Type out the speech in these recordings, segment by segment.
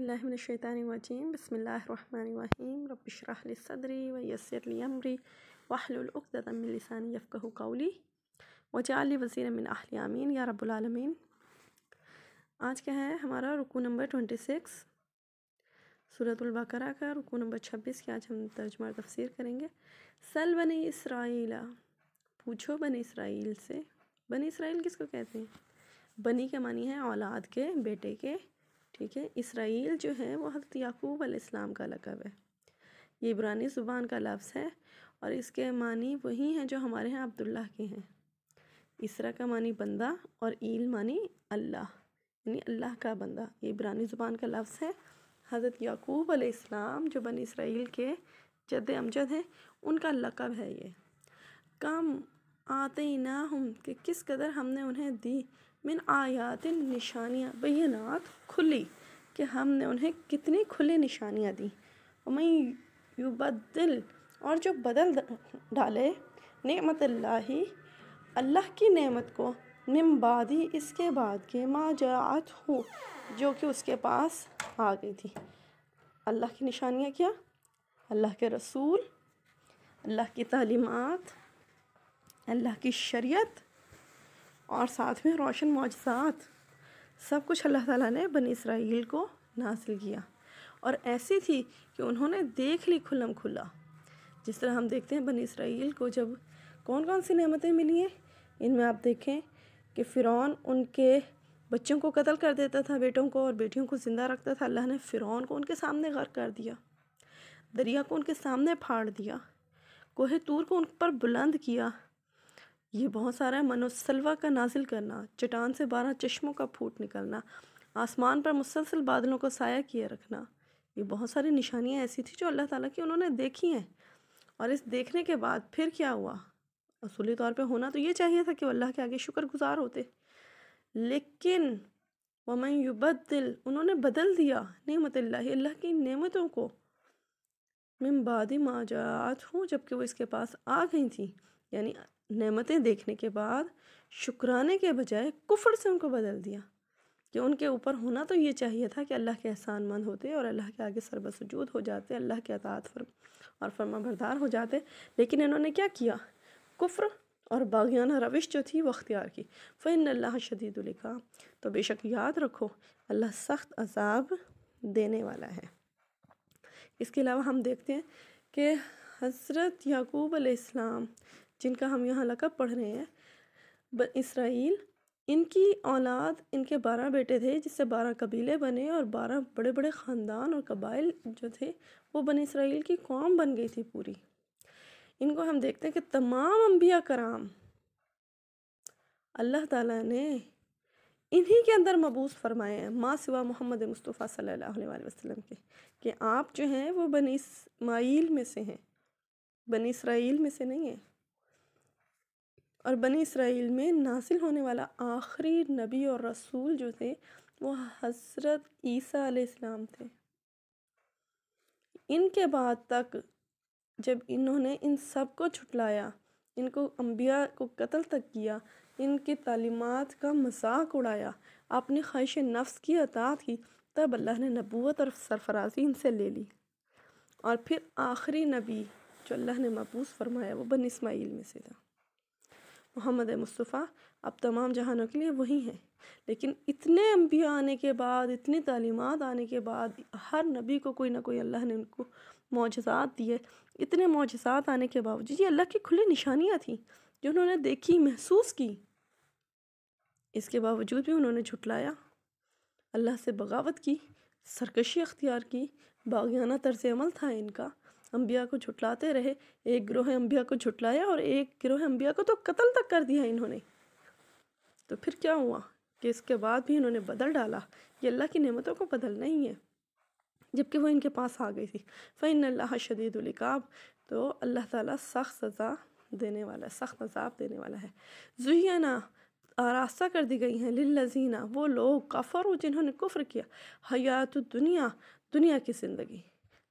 باللہ من الشیطان الرجیم بسم اللہ الرحمن الرحیم رب اشرح لی صدری ویسر لی امری واحلل عقدۃ من لسانی یفقہوا قولی واجعل لی وزیرا من اہلی آمین یا رب العالمین۔ آج کا ہے ہمارا رکوع نمبر 26 سورۃ البقرہ کا رکوع نمبر 26 کی آج ہم ترجمہ اور تفسیر کریں گے۔ سل بنی اسرائیل، پوچھو بنی اسرائیل سے۔ بنی اسرائیل کس کو کہتے ہیں؟ بنی کا معنی ہے اولاد کے، بیٹے کے، ٹھیک ہے۔ اسرائیل جو ہے وہ حضرت یعقوب علیہ السلام کا لقب ہے۔ یہ عبرانی زبان کا لفظ ہے اور اس کے معنی وہی ہیں جو ہمارے ہیں عبداللہ کے ہیں۔ اسرا کا معنی بندہ اور ایل معنی اللہ، یعنی اللہ کا بندہ۔ یہ عبرانی زبان کا لفظ ہے۔ حضرت یعقوب علیہ السلام جو بنی اسرائیل کے جد امجد ہیں، ان کا لقب ہے یہ۔ کم آتیناہم، کہ کس قدر ہم نے انہیں دی، من آیات، نشانیاں، بینات، کھلی، کہ ہم نے انہیں کتنی کھلی نشانیاں دیں۔ ومن یبدل، اور جو بدل ڈالے، نعمت اللہ، اللہ کی نعمت کو، من بعدی، اس کے بعد کے، ما جاءت ہو، جو کہ اس کے پاس آ گئی تھی۔ اللہ کی نشانیاں کیا؟ اللہ کے رسول، اللہ کی تعلیمات، اللہ کی شریعت اور ساتھ میں روشن معجزات، سب کچھ اللہ تعالیٰ نے بنی اسرائیل کو نازل کیا، اور ایسی تھی کہ انہوں نے دیکھ لی کھلم کھلا۔ جس طرح ہم دیکھتے ہیں بنی اسرائیل کو جب کون کون سی نعمتیں ملی ہیں، ان میں آپ دیکھیں کہ فرعون ان کے بچوں کو قتل کر دیتا تھا، بیٹوں کو، اور بیٹیوں کو زندہ رکھتا تھا۔ اللہ نے فرعون کو ان کے سامنے غرق کر دیا، دریا کو ان کے سامنے پھاڑ دیا، کوہ طور کو ان پر بلند کیا۔ یہ بہت سارا من و سلوہ کا نازل کرنا، چٹان سے 12 چشموں کا پھوٹ نکلنا، آسمان پر مسلسل بادلوں کو سایہ کیے رکھنا، یہ بہت ساری نشانیاں ایسی تھی جو اللہ تعالیٰ کی انہوں نے دیکھی ہیں۔ اور اس دیکھنے کے بعد پھر کیا ہوا؟ اصولی طور پہ ہونا تو یہ چاہیے تھا کہ وہ اللہ کے آگے شکر گزار ہوتے، لیکن ومن یبدل، انہوں نے بدل دیا، نعمت اللہ، اللہ کی نعمتوں کو، من بعد ما جاءت ہوں، جبکہ وہ اس کے پاس آ گئی تھیں۔ یعنی نعمتیں دیکھنے کے بعد شکرانے کے بجائے کفر سے ان کو بدل دیا، کہ ان کے اوپر ہونا تو یہ چاہیے تھا کہ اللہ کے احسان مند ہوتے اور اللہ کے آگے سر بسجود ہو جاتے، اللہ کے اطاعت اور فرما بردار ہو جاتے، لیکن انہوں نے کیا کیا؟ کفر اور باغیانہ روش جو تھی وہ اختیار کی۔ فإن اللہ شدید العقاب، تو بے شک یاد رکھو اللہ سخت عذاب دینے والا ہے۔ اس کے علاوہ ہم دیکھتے ہیں کہ حضرت یعقوب علیہ السلام، جن کا ہم یہاں لقب پڑھ رہے ہیں، اسرائیل، ان کی اولاد، ان کے 12 بیٹے تھے، جس سے 12 قبیلے بنے اور 12 بڑے بڑے خاندان اور قبائل جو تھے وہ بنی اسرائیل کی قوم بن گئی تھی پوری۔ ان کو ہم دیکھتے ہیں کہ تمام انبیاء کرام اللہ تعالیٰ نے انہی کے اندر مبعوث فرمائے ہیں، ما سوا محمد مصطفیٰ صلی اللہ علیہ وسلم کے، کہ آپ جو ہیں وہ بنی اسماعیل میں سے ہیں، بنی اسرائیل میں سے نہیں ہیں۔ اور بنی اسرائیل میں نازل ہونے والا آخری نبی اور رسول جو تھے وہ حضرت عیسیٰ علیہ السلام تھے۔ ان کے بعد تک جب انہوں نے ان سب کو جھٹلایا، ان کو انبیاء کو قتل تک کیا، ان کی تعلیمات کا مذاق اڑایا، اپنی خواہش نفس کی اطاعت کی، تب اللہ نے نبوت اور سرفرازی ان سے لے لی۔ اور پھر آخری نبی جو اللہ نے مبعوث فرمایا وہ بنی اسماعیل میں سے تھا، محمد مصطفیٰ۔ اب تمام جہانوں کے لیے وہی ہیں، لیکن اتنے انبیاء آنے کے بعد، اتنی تعلیمات آنے کے بعد، ہر نبی کو کوئی نہ کوئی اللہ نے ان کو معجزات دیے، اتنے معجزات آنے کے باوجود یہ اللہ کی کھلی نشانیاں تھیں جو انہوں نے دیکھی، محسوس کی، اس کے باوجود بھی انہوں نے جھٹلایا، اللہ سے بغاوت کی، سرکشی اختیار کی، باغیانہ طرز عمل تھا ان کا، انبیاء کو جھٹلاتے رہے۔ ایک گروہ انبیاء کو جھٹلایا اور ایک گروہ انبیاء کو تو قتل تک کر دیا انہوں نے۔ تو پھر کیا ہوا کہ اس کے بعد بھی انہوں نے بدل ڈالا، یہ اللہ کی نعمتوں کو بدلنا ہی ہے، جبکہ وہ ان کے پاس آ گئی تھی۔ فإن اللہ شدید العقاب، تو اللہ تعالیٰ سخت سزا دینے والا ہے، سخت عذاب دینے والا ہے۔ زینا، آراستہ کر دی گئی ہیں، للذین، وہ لوگ، کفروا، جنہوں نے کفر کیا، حیات الدنیا، دنیا کی زندگی،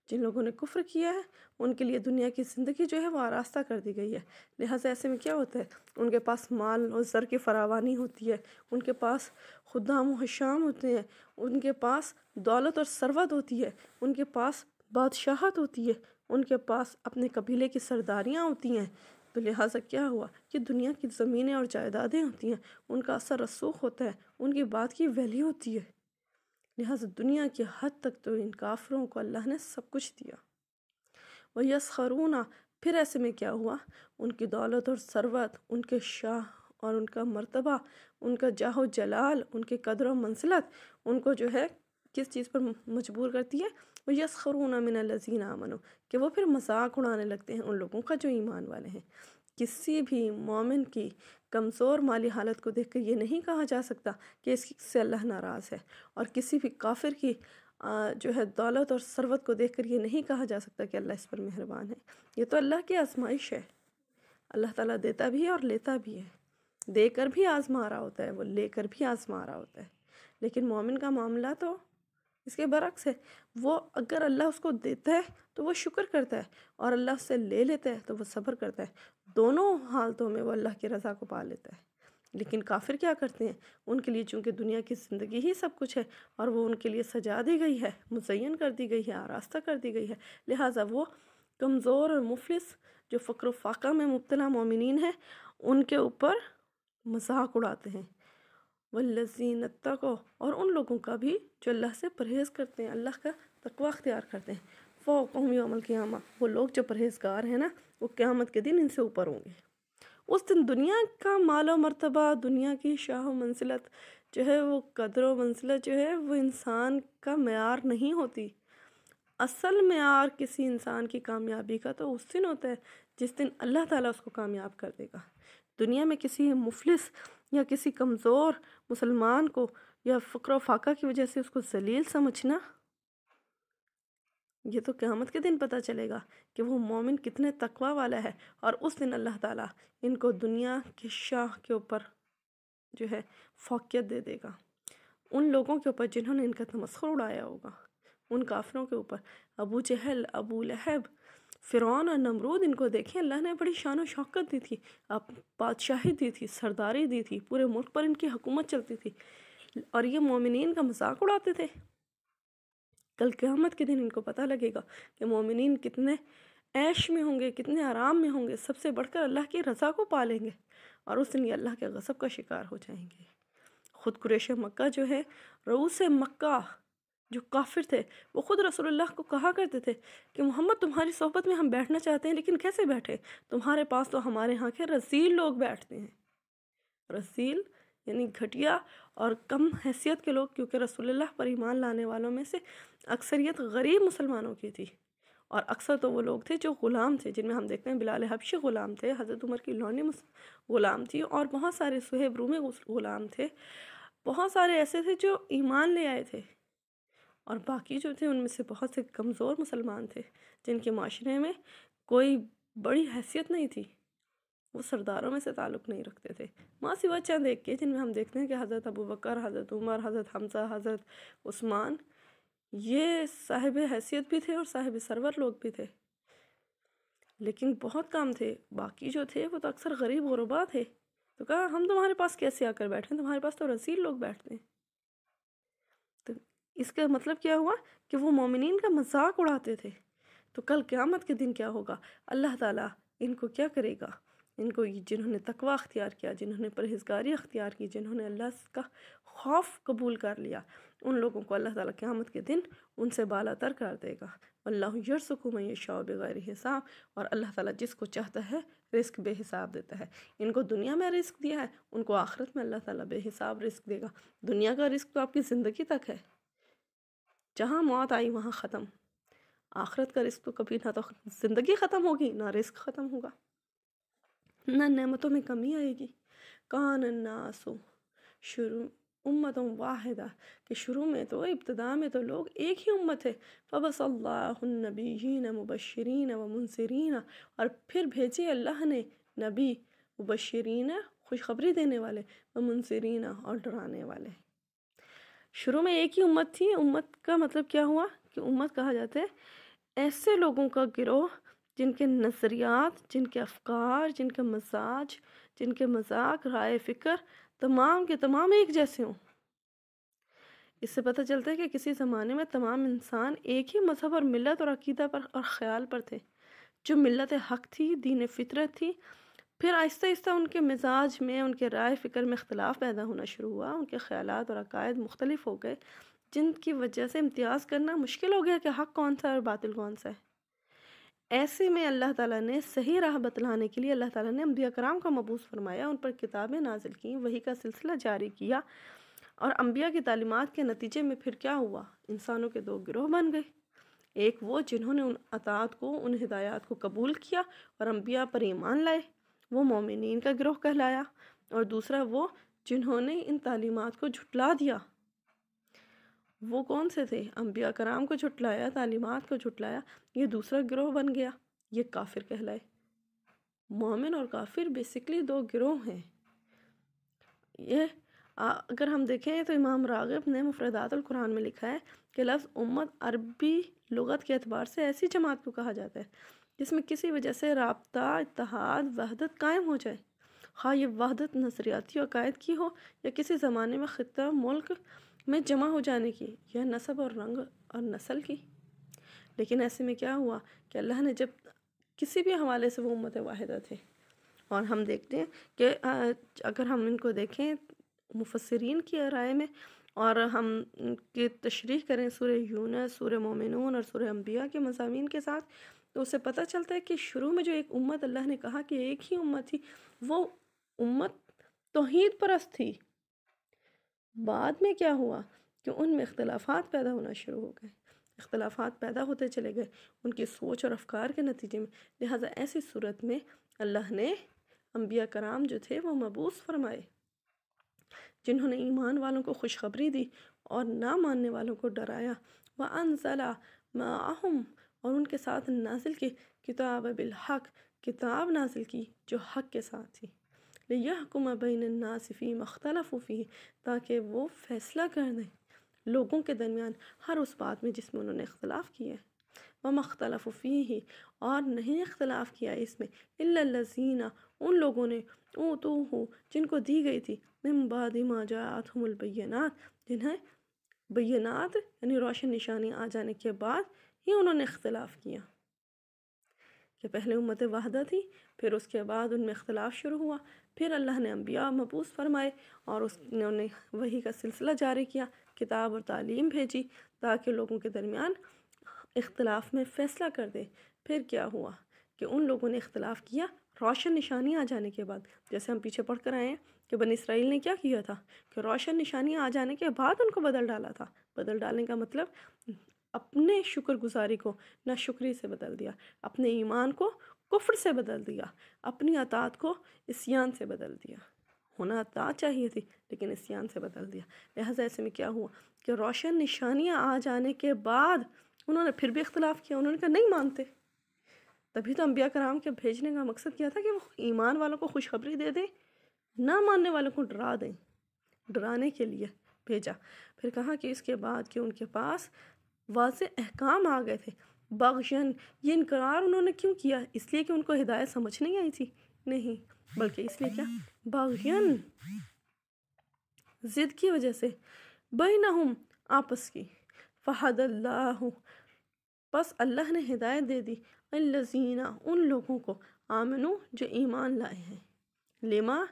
جن لوگوں نے کفر کیا ہے ان کے لیے دنیا کی زندگی جو ہے وہ آراستہ کر دی گئی ہے، لہٰذا ایسے میں کیا ہوتا ہے، ان کے پاس مال اور زر کی فراوانی ہوتی ہے، ان کے پاس خدام و حشام ہوتے ہیں، ان کے پاس دولت اور ثروت ہوتی ہے، ان کے پاس بادشاہت ہوتی ہے، ان کے پاس اپنے قبیلے کی سرداریاں ہوتی ہیں۔ تو لہٰذا کیا ہوا کہ دنیا کی زمینیں اور جائیدادیں ہوتی ہیں، ان کا اثر رسوخ ہوتا ہے، ان کی بات کی ویلیو ہوتی ہے، لہٰذا دنیا کی حد تک تو ان کافروں کو اللہ نے سب کچھ دیا۔ وَيَسْخَرُونَ، پھر ایسے میں کیا ہوا، ان کی دولت اور ثروت، ان کے شاہ اور ان کا مرتبہ، ان کا جاہ و جلال، ان کے قدر و منزلت ان کو جو ہے کس چیز پر مجبور کرتی ہے، وَيَسْخَرُونَ مِنَ الَّذِينَ آمَنُوا، کہ وہ پھر مذاق اڑانے لگتے ہیں ان لوگوں کا جو ایمان والے ہیں۔ کسی بھی مومن کی کمزور مالی حالت کو دیکھ کر یہ نہیں کہا جا سکتا کہ اس سے اللہ ناراض ہے، اور کسی بھی کافر کی جو ہے دولت اور ثروت کو دیکھ کر یہ نہیں کہا جا سکتا کہ اللہ اس پر مہربان ہے۔ یہ تو اللہ کی آزمائش ہے، اللہ تعالیٰ دیتا بھی ہے اور لیتا بھی ہے، دے کر بھی آزما رہا ہوتا ہے، وہ لے کر بھی آزما رہا ہوتا ہے۔ لیکن مومن کا معاملہ تو اس کے برعکس ہے، وہ اگر اللہ اس کو دیتا ہے تو وہ شکر کرتا ہے، اور اللہ اس سے لے لیتا ہے تو وہ صبر کرتا ہے، دونوں حالتوں میں وہ اللہ کی رضا کو پا لیتا ہے۔ لیکن کافر کیا کرتے ہیں، ان کے لیے چونکہ دنیا کی زندگی ہی سب کچھ ہے، اور وہ ان کے لیے سجا دی گئی ہے، مزین کر دی گئی ہے، آراستہ کر دی گئی ہے، لہٰذا وہ کمزور اور مفلس جو فقر و فاقہ میں مبتلا مومنین ہیں ان کے اوپر مذاق اڑاتے ہیں۔ والذین اتقوا، اور ان لوگوں کا بھی جو اللہ سے پرہیز کرتے ہیں، اللہ کا تقوی اختیار کرتے ہیں، فوقہم یوم القیامہ، وہ لوگ جو پرہیزگار ہیں نا وہ قیامت کے دن ان سے اوپر ہوں گے۔ اس دن دنیا کا مال و مرتبہ، دنیا کی شاہ و منزلت جو ہے، وہ قدر و منزلت جو ہے وہ انسان کا معیار نہیں ہوتی۔ اصل معیار کسی انسان کی کامیابی کا تو اس دن ہوتا ہے جس دن اللہ تعالیٰ اس کو کامیاب کر دے گا۔ دنیا میں کسی مفلس یا کسی کمزور مسلمان کو یا فقر و فاقہ کی وجہ سے اس کو ذلیل سمجھنا، یہ تو قیامت کے دن پتہ چلے گا کہ وہ مومن کتنے تقوی والا ہے، اور اس دن اللہ تعالیٰ ان کو دنیا کے شاہ کے اوپر جو ہے فوقیت دے دے گا، ان لوگوں کے اوپر جنہوں نے ان کا تمسخر اڑایا ہوگا، ان کافروں کے اوپر۔ ابو جہل، ابو لہب، فرعون اور نمرود، ان کو دیکھیں اللہ نے بڑی شان و شوکت دی تھی، اب بادشاہی دی تھی، سرداری دی تھی، پورے ملک پر ان کی حکومت چلتی تھی، اور یہ مومنین کا مذاق اڑاتے تھے۔ کل قیامت کے دن ان کو پتہ لگے گا کہ مومنین کتنے عیش میں ہوں گے، کتنے آرام میں ہوں گے، سب سے بڑھ کر اللہ کی رضا کو پالیں گے، اور اس دن یہ اللہ کے غضب کا شکار ہو جائیں گے۔ خود قریش مکہ جو ہے، رؤوس مکہ جو کافر تھے، وہ خود رسول اللہ کو کہا کرتے تھے کہ محمد تمہاری صحبت میں ہم بیٹھنا چاہتے ہیں لیکن کیسے بیٹھے، تمہارے پاس تو ہمارے ہاں کے رذیل لوگ بیٹھتے ہیں۔ رذیل یعنی گھٹیا اور کم حیثیت کے لوگ، کیونکہ رسول اللہ پر ایمان لانے والوں میں سے اکثریت غریب مسلمانوں کی تھی، اور اکثر تو وہ لوگ تھے جو غلام تھے، جن میں ہم دیکھتے ہیں بلال حبشی غلام تھے، حضرت عمر کی لونڈی غلام تھی، اور بہت سارے صہیب رومی غلام تھے، بہت سارے ایسے تھے جو ایمان لے آئے تھے، اور باقی جو تھے ان میں سے بہت سے کمزور مسلمان تھے جن کے معاشرے میں کوئی بڑی حیثیت نہیں تھی، وہ سرداروں میں سے تعلق نہیں رکھتے تھے، ماں سوا چند ایک کے، جن میں ہم دیکھتے ہیں کہ حضرت ابو بکر، حضرت عمر، حضرت حمزہ، حضرت عثمان، یہ صاحب حیثیت بھی تھے اور صاحب سرور لوگ بھی تھے، لیکن بہت کم تھے۔ باقی جو تھے وہ تو اکثر غریب غربا تھے، تو کہا ہم تمہارے پاس کیسے آ کر بیٹھیں، تمہارے پاس تو رذیل لوگ بیٹھتے ہیں۔ تو اس کا مطلب کیا ہوا کہ وہ مومنین کا مذاق اڑاتے تھے۔ تو کل قیامت کے دن کیا ہوگا، اللہ تعالیٰ ان کو کیا کرے گا، ان کو جنہوں نے تقوی اختیار کیا، جنہوں نے پرہیزگاری اختیار کی، جنہوں نے اللہ کا خوف قبول کر لیا، ان لوگوں کو اللہ تعالیٰ قیامت کے دن ان سے بالا تر کر دے گا۔ اللہ یرزق من یشاء بغیر حساب، اور اللہ تعالیٰ جس کو چاہتا ہے رزق بے حساب دیتا ہے۔ ان کو دنیا میں رزق دیا ہے، ان کو آخرت میں اللہ تعالیٰ بے حساب رزق دے گا۔ دنیا کا رزق تو آپ کی زندگی تک ہے، جہاں موت آئی وہاں ختم۔ آخرت کا رزق تو کبھی نہ تو زندگی ختم ہوگی، نہ رزق ختم ہوگا، نہ نعمتوں میں کمی آئے گی۔ کان الناس شروع امت واحدہ، کہ شروع میں تو ابتدا میں تو لوگ ایک ہی امت ہے، فبس اللہ النبیین مبشرین و منذرین، اور پھر بھیجے اللہ نے نبی مبشرین خوشخبری دینے والے، و منذرین اور ڈرانے والے۔ شروع میں ایک ہی امت تھی، امت کا مطلب کیا ہوا کہ امت کہا جاتا ہے ایسے لوگوں کا گروہ جن کے نظریات، جن کے افکار، جن کے مزاج، جن کے مذاق، رائے فکر تمام کے تمام ایک جیسے ہوں۔ اس سے پتہ چلتا ہے کہ کسی زمانے میں تمام انسان ایک ہی مذہب اور ملت اور عقیدہ پر اور خیال پر تھے، جو ملت حق تھی، دین فطرت تھی۔ پھر آہستہ آہستہ ان کے مزاج میں، ان کے رائے فکر میں اختلاف پیدا ہونا شروع ہوا، ان کے خیالات اور عقائد مختلف ہو گئے، جن کی وجہ سے امتیاز کرنا مشکل ہو گیا کہ حق کون سا ہے اور باطل کون سا ہے۔ ایسے میں اللہ تعالیٰ نے صحیح راہ بتلانے کے لیے اللہ تعالیٰ نے انبیاء کرام کا مبعوث فرمایا، ان پر کتابیں نازل کیں، وحی کا سلسلہ جاری کیا، اور انبیاء کی تعلیمات کے نتیجے میں پھر کیا ہوا؟ انسانوں کے دو گروہ بن گئے۔ ایک وہ جنہوں نے ان اطاعت کو، ان ہدایات کو قبول کیا اور انبیاء پر ایمان لائے، وہ مومنین کا گروہ کہلایا، اور دوسرا وہ جنہوں نے ان تعلیمات کو جھٹلا دیا۔ وہ کون سے تھے؟ انبیاء کرام کو جھٹلایا، تعلیمات کو جھٹلایا، یہ دوسرا گروہ بن گیا، یہ کافر کہلائے۔ مومن اور کافر بیسکلی دو گروہ ہیں۔ یہ اگر ہم دیکھیں تو امام راغب نے مفردات القرآن میں لکھا ہے کہ لفظ امت عربی لغت کے اعتبار سے ایسی جماعت کو کہا جاتا ہے جس میں کسی وجہ سے رابطہ، اتحاد، وحدت قائم ہو جائے، خواہ یہ وحدت نظریاتی عقائد کی ہو یا کسی زمانے میں خطہ ملک میں جمع ہو جانے کی، یا نسب اور رنگ اور نسل کی۔ لیکن ایسے میں کیا ہوا کہ اللہ نے جب کسی بھی حوالے سے وہ امت واحدہ تھے، اور ہم دیکھتے ہیں کہ اگر ہم ان کو دیکھیں مفسرین کی رائے میں، اور ہم کی تشریح کریں سورہ یونس، سورہ مومنون اور سورہ انبیاء کے مضامین کے ساتھ، تو اسے پتہ چلتا ہے کہ شروع میں جو ایک امت اللہ نے کہا کہ ایک ہی امت تھی، وہ امت توحید پرست تھی۔ بعد میں کیا ہوا کہ ان میں اختلافات پیدا ہونا شروع ہو گئے، اختلافات پیدا ہوتے چلے گئے ان کی سوچ اور افکار کے نتیجے میں۔ لہٰذا ایسی صورت میں اللہ نے انبیاء کرام جو تھے وہ مبعوث فرمائے، جنہوں نے ایمان والوں کو خوشخبری دی اور نہ ماننے والوں کو ڈرایا۔ وَأَنزَلَ مَعَهُمْ، اور ان کے ساتھ نازل کی، کتاب بالحق، کتاب نازل کی جو حق کے ساتھ تھی، لِيَحْكُمَ بَيْنَ النَّاسِ فِيمَا اخْتَلَفُوا فِيهِ، تاکہ وہ فیصلہ کر دیں لوگوں کے درمیان ہر اس بات میں جس میں انہوں نے اختلاف کیا ہے۔ وَمَا اخْتَلَفُوا فِيهِ، اور نہیں اختلاف کیا اس میں، إِلَّا الَّذِينَ، ان لوگوں نے، أُوتُوهُ، جن کو دی گئی تھی، من بعد ما جاءتهم البینات، جنہیں بینات یعنی روشن نشانی آ جانے کے بعد ہی انہوں نے اختلاف کیا، کہ پہلے امت واحدہ تھی، پھر اس کے بعد ان میں اختلاف شروع ہوا، پھر اللہ نے انبیاء مبعوث فرمائے اور انہوں نے وحی کا سلسلہ جاری کیا، کتاب اور تعلیم بھیجی تاکہ لوگوں کے درمیان اختلاف میں فیصلہ کر دے۔ پھر کیا ہوا کہ ان لوگوں نے اختلاف کیا روشن نشانی آ جانے کے بعد، جیسے ہم پیچھے پڑھ کر آئے ہیں کہ بنی اسرائیل نے کیا کیا تھا کہ روشن نشانی آ جانے کے بعد ان کو بدل ڈالا تھا۔ بدل ڈالنے کا مطلب اپنے شکر گزاری کو ناشکری سے بدل دیا، اپنے ایمان کو کفر سے بدل دیا، اپنی اطاعت کو عصیان سے بدل دیا۔ ہونا اطاعت چاہیے تھی لیکن عصیان سے بدل دیا۔ لہٰذا ایسے میں کیا ہوا کہ روشن نشانیاں آ جانے کے بعد انہوں نے پھر بھی اختلاف کیا، انہوں نے کہا نہیں مانتے۔ تبھی تو انبیاء کرام کے بھیجنے کا مقصد کیا تھا کہ وہ ایمان والوں کو خوشخبری دے دیں، نہ ماننے والوں کو ڈرا دیں، ڈرانے کے لیے بھیجا۔ پھر کہا کہ اس کے بعد کہ ان کے پاس واضح احکام آ گئے تھے، بغین، یہ انکار انہوں نے کیوں کیا؟ اس لیے کہ ان کو ہدایت سمجھ نہیں آئی تھی؟ نہیں، بلکہ اس لیے کیا؟ بغین، ضد کی وجہ سے، بینہم، آپس کی، فہد اللہ، بس اللہ نے ہدایت دے دی، الذین، ان لوگوں کو، آمنو، جو ایمان لائے ہیں، لما،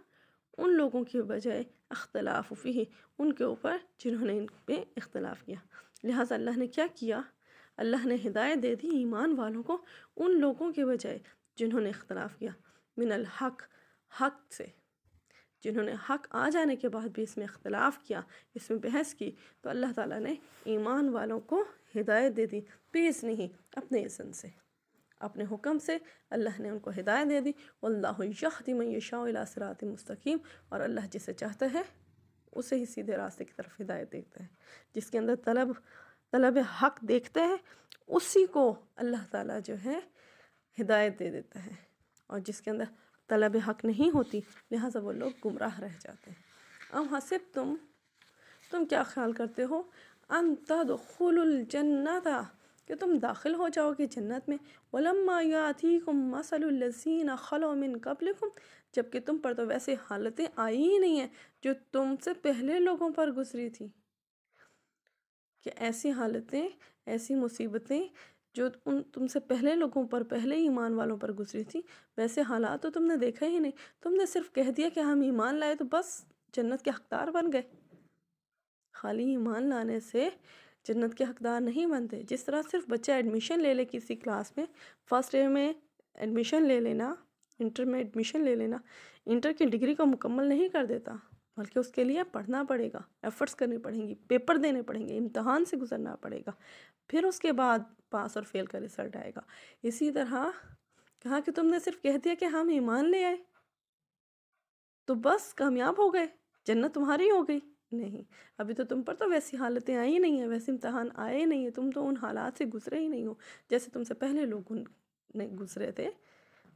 ان لوگوں کی بجائے، اختلاف فیہ، ان کے اوپر جنہوں نے ان پہ اختلاف کیا۔ لہٰذا اللہ نے کیا کیا؟ اللہ نے ہدایت دے دی ایمان والوں کو ان لوگوں کے بجائے جنہوں نے اختلاف کیا، من الحق، حق سے، جنہوں نے حق آ جانے کے بعد بھی اس میں اختلاف کیا، اس میں بحث کی، تو اللہ تعالیٰ نے ایمان والوں کو ہدایت دے دی، بإذنہ ہی، اپنے اذن سے، اپنے حکم سے اللہ نے ان کو ہدایت دے دی۔ واللہ یہدی من یشاء الی صراط مستقیم، اور اللہ جسے چاہتا ہے اسے ہی سیدھے راستے کی طرف ہدایت دیتا ہے۔ جس کے اندر طلب حق دیکھتے ہیں اسی کو اللہ تعالیٰ جو ہے ہدایت دے دیتا ہے، اور جس کے اندر طلب حق نہیں ہوتی لہٰذا وہ لوگ گمراہ رہ جاتے ہیں۔ ام حسبتم، تم کیا خیال کرتے ہو، ان تدخلوا الجنت، کہ تم داخل ہو جاؤ گے جنت میں. وَلَمَّا يَأْتِيكُم مَّثَلُ الَّذِينَ خَلَوْا مِن قَبْلِكُم، جبکہ تم پر تو ویسے حالتیں آئی ہی نہیں ہیں جو تم سے پہلے لوگوں پر گزری تھی. کہ ایسی حالتیں، ایسی مصیبتیں جو تم سے پہلے لوگوں پر، پہلے ایمان والوں پر گزری تھی، ویسے حالات تو تم نے دیکھا ہی نہیں. تم نے صرف کہہ دیا کہ ہم ایمان لائے تو بس جنت کے حقدار بن گئے. خالی ایمان لانے سے جنت کے حقدار نہیں بنتے. جس طرح صرف بچہ ایڈمیشن لے لے کسی کلاس میں، فرسٹ ایئر میں ایڈمیشن لے لینا، انٹر میں ایڈمیشن لے لینا، انٹر کی ڈگری کو مکمل نہیں کر دیتا، بلکہ اس کے لیے پڑھنا پڑے گا، ایفرٹس کرنی پڑیں گی، پیپر دینے پڑیں گے، امتحان سے گزرنا پڑے گا، پھر اس کے بعد پاس اور فیل کا رزلٹ آئے گا. اسی طرح کہا کہ تم نے صرف کہہ دیا کہ ہم ایمان لے آئے تو بس کامیاب ہو گئے، جنت تمہاری ہو گئی. نہیں، ابھی تو تم پر تو ویسی حالتیں آئی نہیں ہیں، ویسے امتحان آئے نہیں ہیں، تم تو ان حالات سے گزرے ہی نہیں ہو جیسے تم سے پہلے لوگ گزرے تھے،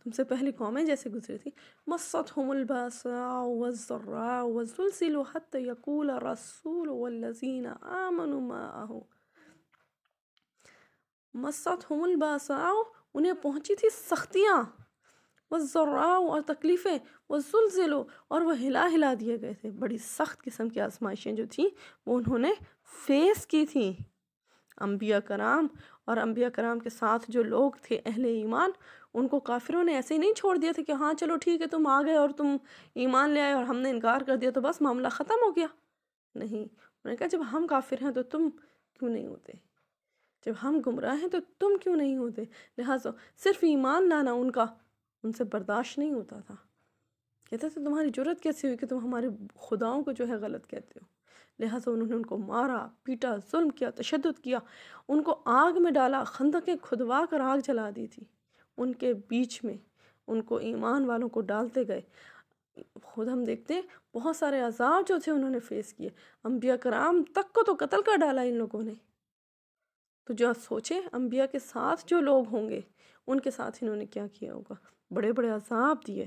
تم سے پہلی قومیں جیسے گزری تھی. مَسَّتْهُمُ الْبَأْسَاءُ وَالضَّرَّاءُ وَزُلْزِلُوا حَتَّى يَقُولَ الرَّسُولُ وَالَّذِينَ آمَنُوا مَعَهُ. مَسَّتْهُمُ الْبَأْسَاءُ، انہیں پہنچی تھی سختیاں، وَالضَّرَّاءُ اور تکلیفیں، وَزُلْزِلُوا اور وہ ہلا دیے گئے تھے. بڑی سخت قسم کی آزمائشیں جو تھیں وہ انہوں نے فیس کی تھیں. انبیاء کرام اور انبیاء کرام کے ساتھ جو لوگ تھے اہل ایمان، ان کو کافروں نے ایسے ہی نہیں چھوڑ دیا تھا کہ ہاں چلو ٹھیک ہے تم آ گئے اور تم ایمان لے آئے اور ہم نے انکار کر دیا تو بس معاملہ ختم ہو گیا. نہیں، انہوں نے کہا جب ہم کافر ہیں تو تم کیوں نہیں ہوتے، جب ہم گمراہ ہیں تو تم کیوں نہیں ہوتے. لہٰذا صرف ایمان لانا ان سے برداشت نہیں ہوتا تھا. کہتے تھے تمہاری جرت کیسے ہوئی کہ تم ہمارے خداؤں کو جو ہے غلط کہتے ہو. لہٰذا انہوں نے ان کو مارا، پیٹا، ظلم کیا، تشدد کیا، ان کو آگ میں ڈالا، خندقیں کھدوا کر آگ جلا دی تھی. ان کے بیچ میں ان کو ایمان والوں کو ڈالتے گئے. خود ہم دیکھتے ہیں بہت سارے عذاب جو تھے انہوں نے فیس کیے. انبیاء کرام تک کو تو قتل کر ڈالا ان لوگوں نے. تو جو سوچیں انبیاء کے ساتھ جو لوگ ہوں گے ان کے ساتھ انہوں نے کیا کیا ہوگا، بڑے بڑے عذاب دیے.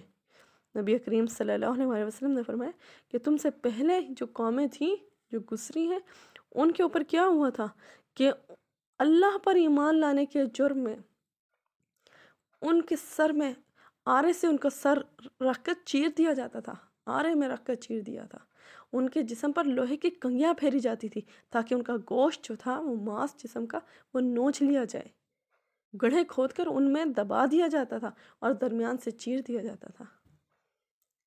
نبی کریم صلی اللہ علیہ وسلم نے فرمایا کہ تم سے پہلے جو قومیں تھیں جو گزری ہیں ان کے اوپر کیا ہوا تھا کہ اللہ پر ایمان لانے کے جرم میں ان کے سر میں آرے سے ان کا سر رکھ کر چیر دیا جاتا تھا، آرے میں رکھ کر چیر دیا تھا. ان کے جسم پر لوہے کی کنگیاں پھیری جاتی تھی تاکہ ان کا گوشت جو تھا وہ ماس جسم کا وہ نوچ لیا جائے. گڑھے کھود کر ان میں دبا دیا جاتا تھا اور درمیان سے چیر دیا جاتا تھا.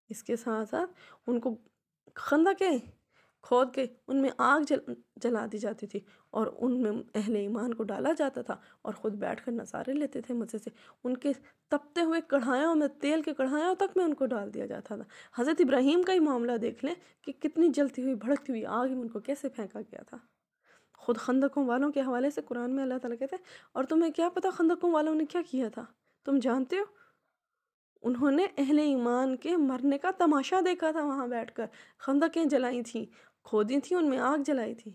اس کے ساتھ ساتھ ان کو خندقیں کھود کے ان میں آگ جلا دی جاتی تھی اور ان میں اہل ایمان کو ڈالا جاتا تھا اور خود بیٹھ کر نظارے لیتے تھے مزے سے. ان کے تپتے ہوئے کڑھائیوں میں، تیل کے کڑھائیوں تک میں ان کو ڈال دیا جاتا تھا. حضرت ابراہیم کا ہی معاملہ دیکھ لیں کہ کتنی جلتی ہوئی بھڑکتی ہوئی آگ میں ان کو کیسے پھینکا گیا تھا. خود خندقوں والوں کے حوالے سے قرآن میں اللہ تعالیٰ کہتے ہیں اور تمہیں کیا پتا خندقوں والوں نے کیا کیا تھا، تم جانتے ہو؟ انہوں نے اہل ایمان کے مرنے کا تماشا دیکھا تھا، وہاں بیٹھ کر خندقیں جلائی تھیں، کھودی تھیں، ان میں آگ جلائی تھی.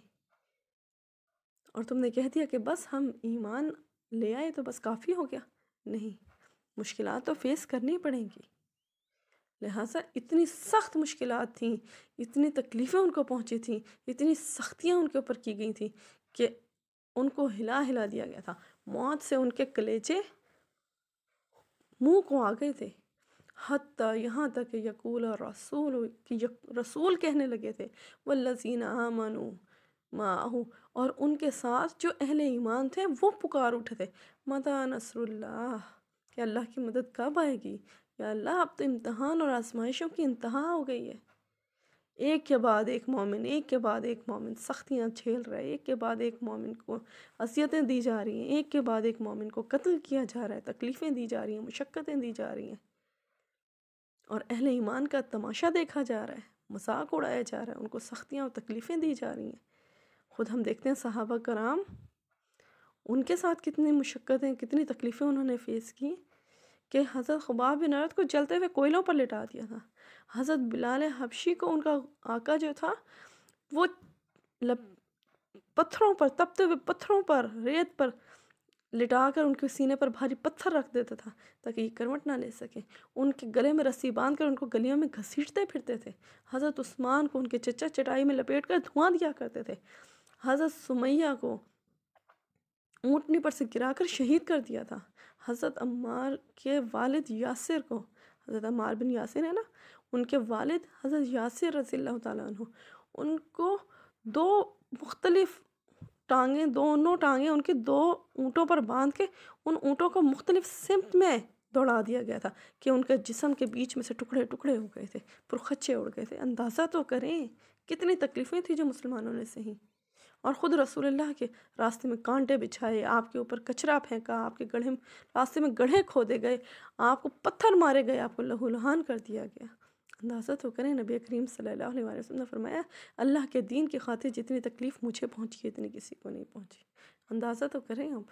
اور تم نے کہہ دیا کہ بس ہم ایمان لے آئے تو بس کافی ہو گیا. نہیں، مشکلات تو فیس کرنی پڑیں گی. لہٰذا اتنی سخت مشکلات تھیں، اتنی تکلیفیں ان کو پہنچی تھیں، اتنی سختیاں ان کے اوپر کی گئی تھیں کہ ان کو ہلا دیا گیا تھا. موت سے ان کے کلیجے منہ کو آ گئے تھے. حتیٰ یہاں تک کہ یقول الرسول، کہ رسول کہنے لگے تھے والذین آمنوا معہ، اور ان کے ساتھ جو اہل ایمان تھے وہ پکار اٹھے تھے متی نصر اللہ، کہ اللہ کی مدد کب آئے گی. یا اللہ اب تو امتحان اور آزمائشوں کی انتہا ہو گئی ہے. ایک کے بعد ایک مومن، ایک کے بعد ایک مومن سختیاں جھیل رہا ہے، ایک کے بعد ایک مومن کو اذیتیں دی جا رہی ہیں، ایک کے بعد ایک مومن کو قتل کیا جا رہا ہے، تکلیفیں دی جا رہی ہیں، مشقتیں دی جا رہی ہیں، اور اہل ایمان کا تماشا دیکھا جا رہا ہے، مذاق اڑایا جا رہا ہے، ان کو سختیاں اور تکلیفیں دی جا رہی ہیں. خود ہم دیکھتے ہیں صحابہ کرام ان کے ساتھ کتنی مشقتیں، کتنی تکلیفیں انہوں نے فیس کی کہ حضرت خباب بن عرت کو جلتے ہوئے کوئلوں پر لٹا دیا تھا. حضرت بلال حبشی کو ان کا آقا جو تھا وہ پتھروں پر، تپتے ہوئے پتھروں پر، ریت پر لٹا کر ان کے سینے پر بھاری پتھر رکھ دیتا تھا تاکہ یہ کروٹ نہ لے سکیں. ان کے گلے میں رسی باندھ کر ان کو گلیوں میں گھسیٹتے پھرتے تھے. حضرت عثمان کو ان کے چچا چٹائی میں لپیٹ کر دھواں دیا کرتے تھے. حضرت سمیہ کو اونٹنی پر سے گرا کر شہید کر دیا تھا۔ حضرت عمار کے والد یاسر کو، حضرت عمار بن یاسر ہے نا، ان کے والد حضرت یاسر رضی اللہ تعالیٰ عنہ، ان کو دو مختلف ٹانگیں، دونوں ٹانگیں ان کے دو اونٹوں پر باندھ کے ان اونٹوں کو مختلف سمت میں دوڑا دیا گیا تھا کہ ان کے جسم کے بیچ میں سے ٹکڑے ٹکڑے ہو گئے تھے، پرخچے اڑ گئے تھے۔ اندازہ تو کریں کتنی تکلیفیں تھیں جو مسلمانوں نے سہیں، اور خود رسول اللہ کے راستے میں کانٹے بچھائے، آپ کے اوپر کچرا پھینکا، آپ کے گڑھے راستے میں گڑھے کھودے گئے، آپ کو پتھر مارے گئے، آپ کو لہو لہان کر دیا گیا۔ اندازہ تو کریں، نبی کریم صلی اللہ علیہ وسلم نے فرمایا اللہ کے دین کی خاطر جتنی تکلیف مجھے پہنچی اتنی کسی کو نہیں پہنچی۔ اندازہ تو کریں اب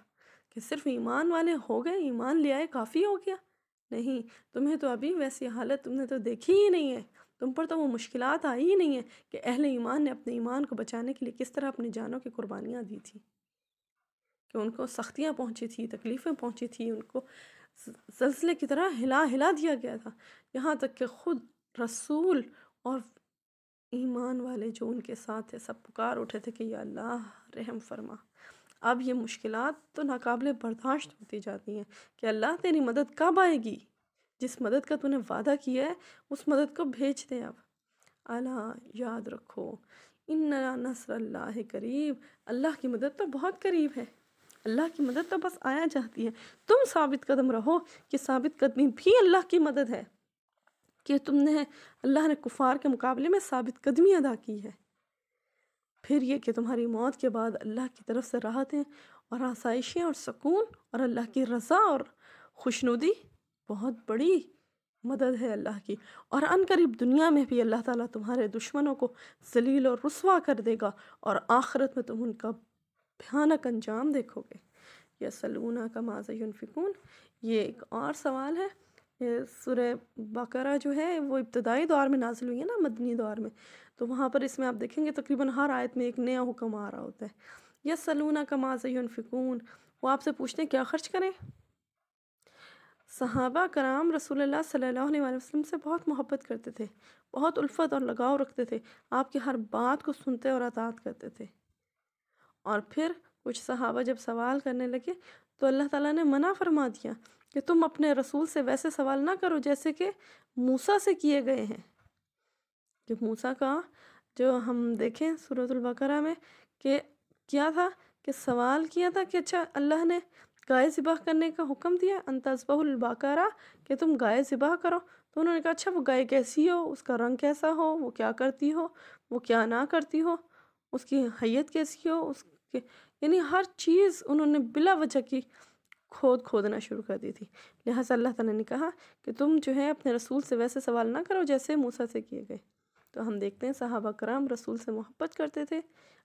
کہ صرف ایمان والے ہو گئے، ایمان لے آئے کافی ہو گیا؟ نہیں، تمہیں تو ابھی ویسی حالت تم نے تو دیکھی ہی نہیں ہے، تم پر تو وہ مشکلات آئی ہی نہیں ہیں کہ اہل ایمان نے اپنے ایمان کو بچانے کے لیے کس طرح اپنی جانوں کی قربانیاں دی تھی، کہ ان کو سختیاں پہنچی تھی، تکلیفیں پہنچی تھی، ان کو زلزلے کی طرح ہلا ہلا دیا گیا تھا، یہاں تک کہ خود رسول اور ایمان والے جو ان کے ساتھ تھے سب پکار اٹھے تھے کہ یا اللہ رحم فرما۔ اب یہ مشکلات تو ناقابل برداشت ہوتی جاتی ہیں کہ اللہ تیری مدد کب آئے گی؟ جس مدد کا تو نے وعدہ کیا ہے اس مدد کو بھیج دے اب۔ اللہ یاد رکھو، ان نصر اللہ قریب، اللہ کی مدد تو بہت قریب ہے، اللہ کی مدد تو بس آیا چاہتی ہے۔ تم ثابت قدم رہو کہ ثابت قدمی بھی اللہ کی مدد ہے، کہ تم نے اللہ نے کفار کے مقابلے میں ثابت قدمی ادا کی ہے۔ پھر یہ کہ تمہاری موت کے بعد اللہ کی طرف سے راحتیں اور آسائشیں اور سکون اور اللہ کی رضا اور خوشنودی بہت بڑی مدد ہے اللہ کی، اور ان قریب دنیا میں بھی اللہ تعالیٰ تمہارے دشمنوں کو ذلیل اور رسوا کر دے گا، اور آخرت میں تم ان کا بھیانک انجام دیکھو گے۔ یسألونک ماذا ینفقون، یہ ایک اور سوال ہے۔ یہ سورہ بقرہ جو ہے وہ ابتدائی دور میں نازل ہوئی ہے نا، مدنی دور میں، تو وہاں پر اس میں آپ دیکھیں گے تقریباً ہر آیت میں ایک نیا حکم آ رہا ہوتا ہے۔ یسألونک ماذا ینفقون، وہ آپ سے پوچھتے ہیں کیا خرچ کریں۔ صحابہ کرام رسول اللہ صلی اللہ علیہ وسلم سے بہت محبت کرتے تھے، بہت الفت اور لگاؤ رکھتے تھے، آپ کی ہر بات کو سنتے اور اطاعت کرتے تھے۔ اور پھر کچھ صحابہ جب سوال کرنے لگے تو اللہ تعالیٰ نے منع فرما دیا کہ تم اپنے رسول سے ویسے سوال نہ کرو جیسے کہ موسیٰ سے کیے گئے ہیں۔ کہ موسیٰ کا جو ہم دیکھیں سورۃ البقرہ میں کہ کیا تھا، کہ سوال کیا تھا کہ اچھا اللہ نے گائے ذبح کرنے کا حکم دیا، ان تذبحوا البقرہ، کہ تم گائے ذبح کرو، تو انہوں نے کہا اچھا وہ گائے کیسی ہو، اس کا رنگ کیسا ہو، وہ کیا کرتی ہو، وہ کیا نہ کرتی ہو، اس کی حیت کیسی ہو، اس کے یعنی ہر چیز انہوں نے بلا وجہ کی کھودنا شروع کر دی تھی۔ لہٰذا اللہ تعالیٰ نے کہا کہ تم جو ہے اپنے رسول سے ویسے سوال نہ کرو جیسے موسیٰ سے کیے گئے۔ تو ہم دیکھتے ہیں صحابہ کرام رسول سے محبت کرتے تھے،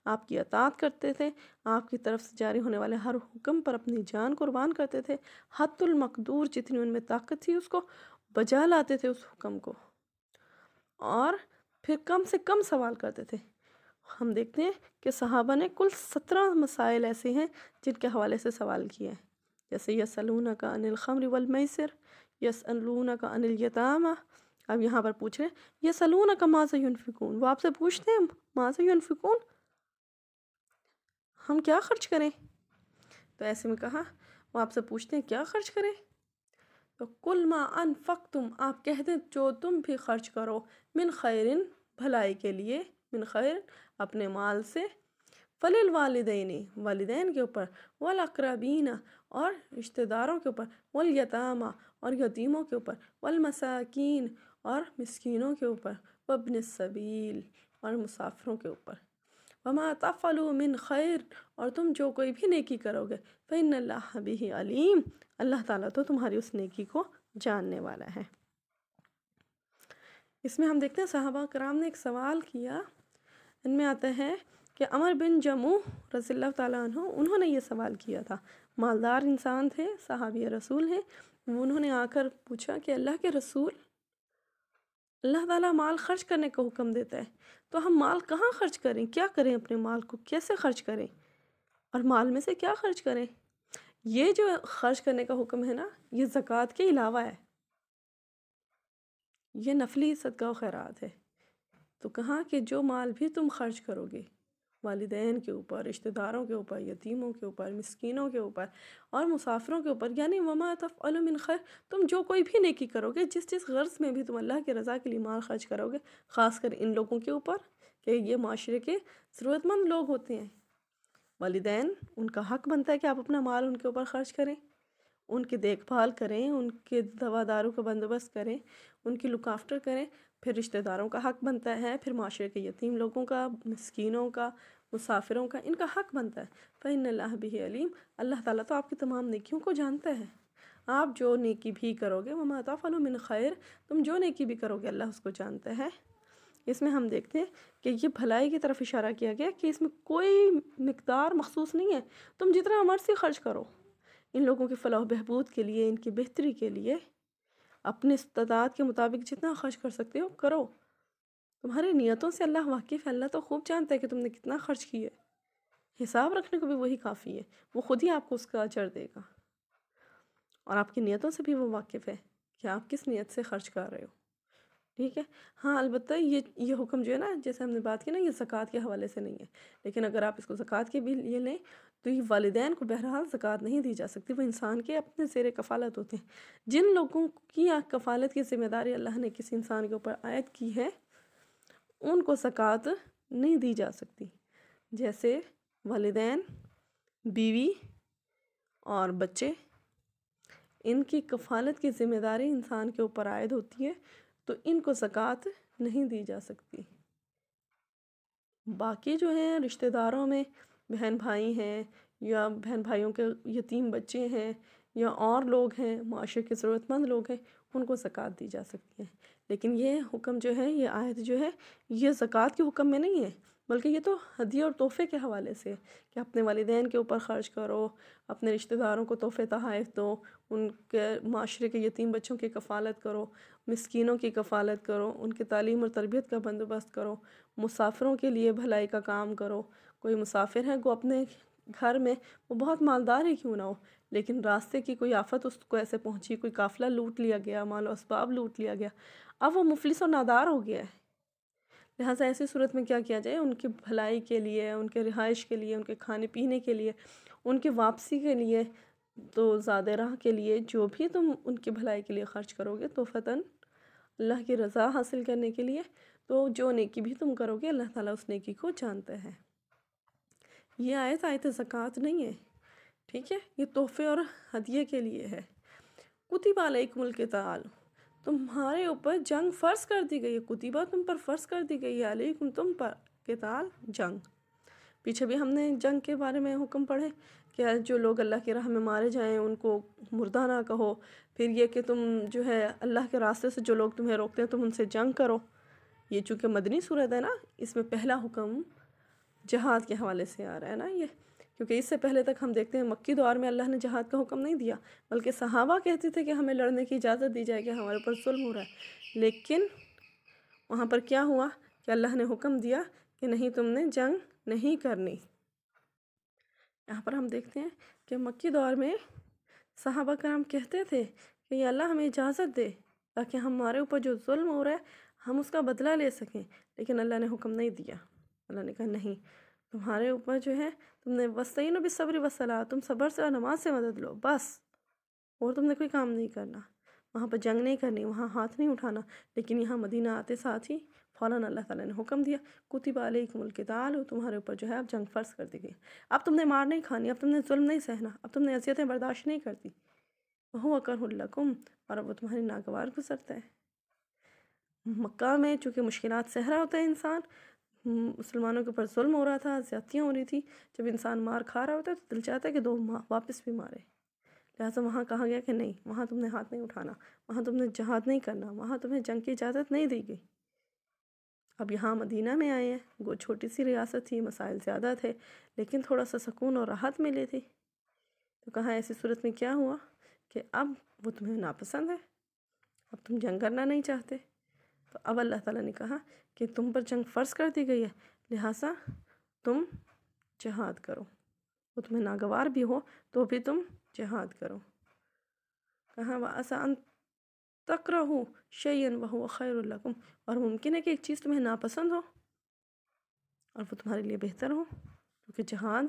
آپ کی اطاعت کرتے تھے، آپ کی طرف سے جاری ہونے والے ہر حکم پر اپنی جان قربان کرتے تھے، حد المقدور جتنی ان میں طاقت تھی اس کو بجا لاتے تھے اس حکم کو، اور پھر کم سے کم سوال کرتے تھے۔ ہم دیکھتے ہیں کہ صحابہ نے کل 17 مسائل ایسے ہیں جن کے حوالے سے سوال کیا ہے، جیسے یسألونک عن الخمر والمیسر، یسألونک عن الیتامى، اب یہاں پر پوچھ رہے ہیں یسألونک ماذا ینفقون، وہ آپ سے پوچھتے ہیں ماذا ینفقون، ہم کیا خرچ کریں؟ تو ایسے میں کہا وہ آپ سے پوچھتے ہیں کیا خرچ کریں، تو قل ما انفقتم، آپ کہہ دیں جو تم بھی خرچ کرو، من خیر، بھلائی کے لیے، من خیر اپنے مال سے، فللوالدین، والدین کے اوپر، والاقربین اور رشتہ داروں کے اوپر، والیتامى اور یتیموں کے اوپر، والمساکین اور مسکینوں کے اوپر، وابن السبیل اور مسافروں کے اوپر، وما تفعلوا من خیر، اور تم جو کوئی بھی نیکی کرو گے، فإن اللہ بہ علیم، اللہ تعالیٰ تو تمہاری اس نیکی کو جاننے والا ہے۔ اس میں ہم دیکھتے ہیں صحابہ کرام نے ایک سوال کیا، ان میں آتا ہے کہ عمر بن جموح رضی اللہ تعالیٰ عنہ، انہوں نے یہ سوال کیا تھا، مالدار انسان تھے، صحابی رسول ہیں، انہوں نے آ کر پوچھا کہ اللہ کے رسول، اللہ تعالیٰ مال خرچ کرنے کا حکم دیتا ہے، تو ہم مال کہاں خرچ کریں، کیا کریں، اپنے مال کو کیسے خرچ کریں، اور مال میں سے کیا خرچ کریں؟ یہ جو خرچ کرنے کا حکم ہے نا، یہ زکوٰۃ کے علاوہ ہے، یہ نفلی صدقہ و خیرات ہے۔ تو کہاں کہ جو مال بھی تم خرچ کرو گے والدین کے اوپر، رشتہ داروں کے اوپر، یتیموں کے اوپر، مسکینوں کے اوپر اور مسافروں کے اوپر، یعنی وما تفعلوا من خیر، تم جو کوئی بھی نیکی کرو گے، جس غرض میں بھی تم اللہ کی رضا کے لیے مال خرچ کرو گے، خاص کر ان لوگوں کے اوپر کہ یہ معاشرے کے ضرورت مند لوگ ہوتے ہیں، والدین، ان کا حق بنتا ہے کہ آپ اپنا مال ان کے اوپر خرچ کریں، ان کی دیکھ بھال کریں، ان کے دوا دارو کا بندوبست کریں، ان کی لک آفٹر کریں، پھر رشتہ داروں کا حق بنتا ہے، پھر معاشرے کے یتیم لوگوں کا، مسکینوں کا، مسافروں کا، ان کا حق بنتا ہے۔ فَإِنَّ اللَّهَ بِهِ عَلِيمٌ، اللہ تعالیٰ تو آپ کی تمام نیکیوں کو جانتا ہے۔ آپ جو نیکی بھی کرو گے، وَمَا تَفْعَلُوا مِنْ خَيْرٍ، تم جو نیکی بھی کرو گے اللہ اس کو جانتا ہے۔ اس میں ہم دیکھتے ہیں کہ یہ بھلائی کی طرف اشارہ کیا گیا کہ اس میں کوئی مقدار مخصوص نہیں ہے، تم جتنا مرضی خرچ کرو، ان لوگوں کی فلاح و بہبود کے لیے، ان کی بہتری کے لیے، اپنی استطاعت کے مطابق جتنا خرچ کر سکتے ہو کرو۔ تمہاری نیتوں سے اللہ واقف ہے، اللہ تو خوب جانتا ہے کہ تم نے کتنا خرچ کیا ہے، حساب رکھنے کو بھی وہی کافی ہے، وہ خود ہی آپ کو اس کا اجر دے گا، اور آپ کی نیتوں سے بھی وہ واقف ہے کہ آپ کس نیت سے خرچ کر رہے ہو، ٹھیک ہے۔ ہاں البتہ یہ حکم جو ہے نا، جیسے ہم نے بات کی نا، یہ زکوٰۃ کے حوالے سے نہیں ہے، لیکن اگر آپ اس کو زکوٰۃ کے بھی لیے لیں تو یہ والدین کو بہرحال زکوٰۃ نہیں دی جا سکتی، وہ انسان کے اپنے زیر کفالت ہوتے ہیں۔ جن لوگوں کی کفالت کی ذمہ داری اللہ نے کسی انسان کے اوپر عائد کی ہے، ان کو زکوٰۃ نہیں دی جا سکتی، جیسے والدین، بیوی اور بچے، ان کی کفالت کی ذمہ داری انسان کے اوپر عائد ہوتی ہے، تو ان کو زکوٰۃ نہیں دی جا سکتی۔ باقی جو ہیں رشتہ داروں میں بہن بھائی ہیں، یا بہن بھائیوں کے یتیم بچے ہیں، یا اور لوگ ہیں، معاشرے کے ضرورت مند لوگ ہیں، ان کو زکوٰۃ دی جا سکتی ہے۔ لیکن یہ حکم جو ہے، یہ آیت جو ہے، یہ زکوٰۃ کے حکم میں نہیں ہے، بلکہ یہ تو ہدیے اور تحفے کے حوالے سے کہ اپنے والدین کے اوپر خرچ کرو، اپنے رشتہ داروں کو تحفے تحائف دو، ان کے معاشرے کے یتیم بچوں کی کفالت کرو، مسکینوں کی کفالت کرو، ان کی تعلیم اور تربیت کا بندوبست کرو، مسافروں کے لیے بھلائی کا کام کرو۔ کوئی مسافر ہے وہ اپنے گھر میں، وہ بہت مالدار ہی کیوں نہ ہو، لیکن راستے کی کوئی آفت اس کو ایسے پہنچی، کوئی قافلہ لوٹ لیا گیا، مال و اسباب لوٹ لیا گیا، اب وہ مفلس و نادار ہو گیا ہے۔ لہٰذا ایسی صورت میں کیا کیا جائے، ان کی بھلائی کے لیے، ان کے رہائش کے لیے، ان کے کھانے پینے کے لیے، ان کی واپسی کے لیے، تو زیادہ راہ کے لیے جو بھی تم ان کی بھلائی کے لیے خرچ کرو گے، توفتاً اللہ کی رضا حاصل کرنے کے لیے، تو جو نیکی بھی تم کرو گے اللہ تعالیٰ اس نیکی کو جانتا ہے۔ یہ آیت زکوٰۃ نہیں ہے، ٹھیک ہے، یہ تحفے اور ہدیے کے لیے ہے۔ کتب علیکم القتال، تمہارے اوپر جنگ فرض کر دی گئی ہے، کتبہ تم پر فرض کر دی گئی ہے، علیکم تم پر، قتال جنگ۔ پیچھے بھی ہم نے جنگ کے بارے میں حکم پڑھے کہ جو لوگ اللہ کی راہ میں مارے جائیں ان کو مردہ نہ کہو، پھر یہ کہ تم جو ہے اللہ کے راستے سے جو لوگ تمہیں روکتے ہیں تم ان سے جنگ کرو۔ یہ چونکہ مدنی صورت ہے نا، اس میں پہلا حکم جہاد کے حوالے سے آ رہا ہے نا یہ، کیونکہ اس سے پہلے تک ہم دیکھتے ہیں مکی دور میں اللہ نے جہاد کا حکم نہیں دیا، بلکہ صحابہ کہتے تھے کہ ہمیں لڑنے کی اجازت دی جائے کہ ہمارے اوپر ظلم ہو رہا ہے، لیکن وہاں پر کیا ہوا کہ اللہ نے حکم دیا کہ نہیں، تم نے جنگ نہیں کرنی۔ یہاں پر ہم دیکھتے ہیں کہ مکی دور میں صحابہ کرام کہتے تھے کہ یہ اللہ ہمیں اجازت دے تاکہ ہمارے اوپر جو ظلم ہو رہا ہے ہم اس کا بدلہ لے سکیں، لیکن اللہ نے حکم نہیں دیا۔ اللہ نے کہا نہیں، تمہارے اوپر جو ہے تم نے وَاسْتَعِینُوا بِالصَّبْرِ وَالصَّلَاةِ، تم صبر سے اور نماز سے مدد لو بس، اور تم نے کوئی کام نہیں کرنا، وہاں پر جنگ نہیں کرنی، وہاں ہاتھ نہیں اٹھانا۔ لیکن یہاں مدینہ آتے ساتھ ہی فوراً اللہ تعالیٰ نے حکم دیا، کتب علیکم القتال، تمہارے اوپر جو ہے اب جنگ فرض کر دی گئی، اب تم نے مار نہیں کھانی، اب تم نے ظلم نہیں سہنا، اب تم نے اذیتیں برداشت نہیں کرتی، وَهُوَ كَرْهٌ لَكُمْ، اور اب وہ تمہاری ناگوار گزرتا ہے۔ مکہ میں چونکہ مشکلات سہ رہا ہوتا ہے انسان، مسلمانوں کے اوپر ظلم ہو رہا تھا، زیادتیاں ہو رہی تھی، جب انسان مار کھا رہا ہوتا ہے تو دل چاہتا ہے کہ دو واپس بھی مارے، لہٰذا وہاں کہا گیا کہ نہیں، وہاں تم نے ہاتھ نہیں اٹھانا، وہاں تم نے جہاد نہیں کرنا، وہاں تمہیں جنگ کی اجازت نہیں دی گئی۔ اب یہاں مدینہ میں آئے ہیں، وہ چھوٹی سی ریاست تھی، مسائل زیادہ تھے، لیکن تھوڑا سا سکون اور راحت ملی تھی، تو کہا ایسی صورت میں کیا ہوا کہ اب وہ تمہیں ناپسند ہے، اب تم جنگ کرنا نہیں چاہتے، تو اب اللہ تعالیٰ نے کہا کہ تم پر جنگ فرض کر دی گئی ہے، لہٰذا تم جہاد کرو، وہ تمہیں ناگوار بھی ہو تو بھی تم جہاد کرو۔ کہا وَعَسَىٰ أَن تَكْرَهُوا شَيْئًا وَهُوَ خَيْرٌ لَكُمْ، اور ممکن ہے کہ ایک چیز تمہیں ناپسند ہو اور وہ تمہارے لیے بہتر ہو، کیونکہ جہاد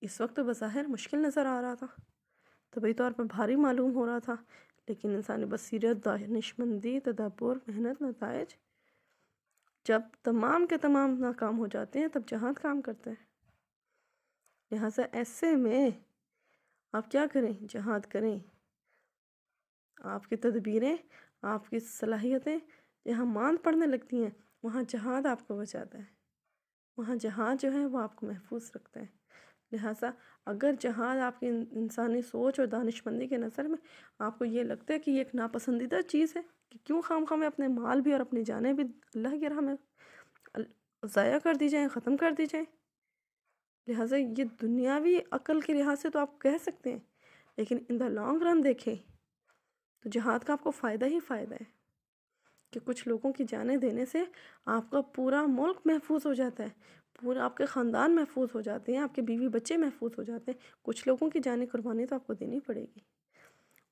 اس وقت تو بظاہر مشکل نظر آ رہا تھا، طبعی طور پر بھاری معلوم ہو رہا تھا، لیکن انسانی بصیرت، دانشمندی، تدبر، محنت، نتائج جب تمام کے تمام ناکام ہو جاتے ہیں تب جہاد کام کرتا ہے۔ لہٰذا ایسے میں آپ کیا کریں؟ جہاد کریں۔ آپ کی تدبیریں، آپ کی صلاحیتیں جہاں ماند پڑنے لگتی ہیں وہاں جہاد آپ کو بچاتا ہے، وہاں جہاد جو ہے وہ آپ کو محفوظ رکھتا ہے۔ لہٰذا اگر جہاد آپ کی انسانی سوچ اور دانشمندی کے نظر میں آپ کو یہ لگتا ہے کہ یہ ایک ناپسندیدہ چیز ہے کہ کیوں خواہ میں اپنے مال بھی اور اپنی جانیں بھی اللہ کی راہ میں ضائع کر دی جائیں، ختم کر دی جائیں، لہٰذا یہ دنیاوی عقل کے لحاظ سے تو آپ کہہ سکتے ہیں، لیکن ان دا لانگ رن دیکھیں تو جہاد کا آپ کو فائدہ ہی فائدہ ہے کہ کچھ لوگوں کی جانیں دینے سے آپ کا پورا ملک محفوظ ہو جاتا ہے، پورا آپ کے خاندان محفوظ ہو جاتے ہیں، آپ کے بیوی بچے محفوظ ہو جاتے ہیں۔ کچھ لوگوں کی جانیں قربانی تو آپ کو دینی پڑے گی،